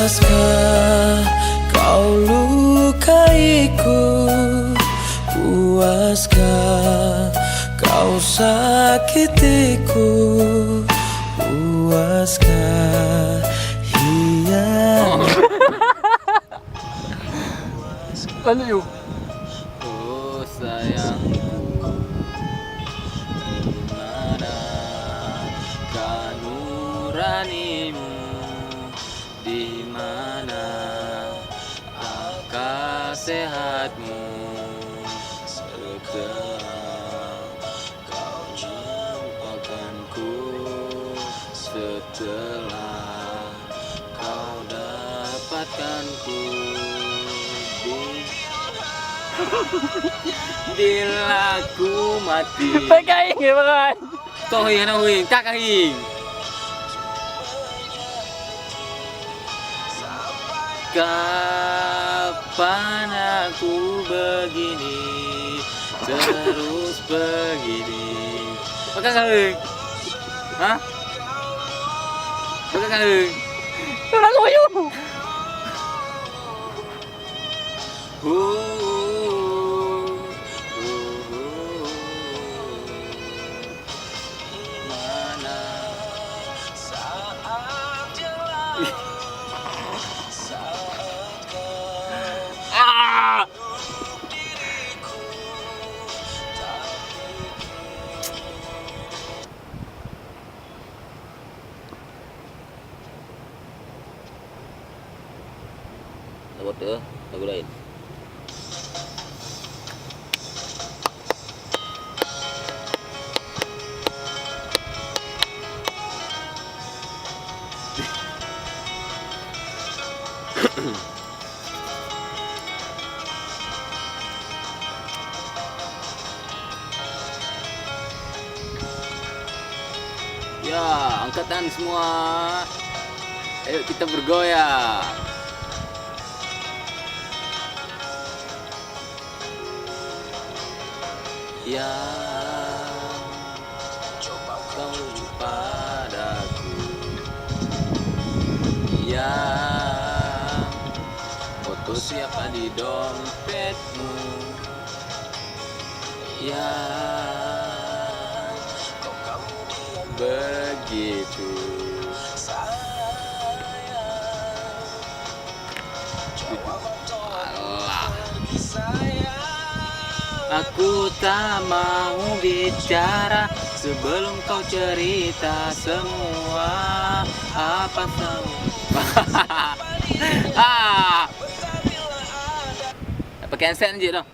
Puaskah kau lukaiku? Puaskah kau sakitiku? Puaskah hianat? Lanjut yuk. Oh sayangku, dimana nuranimu? Dimana akal sehatmu? Setelah kau melupakanku, setelah kau dapatkanku, bila ku mati. Pegang ya bang. Kau hing, tak hing. Kapan aku begini, terus begini? Pegang hing. Hah? Pegang hing. Orang kayu. Mana saat jalan, saat kau diriku, lagu tuh, lagu lain. Ya, angkatan semua. Ayo kita bergoyang. Ya, coba kau padaku. Ya, foto siapa di dompetmu? Ya, kok kamu diam begitu? Alah, aku tak mau bicara sebelum kau cerita semua apa semua. Pakai handset aja dong.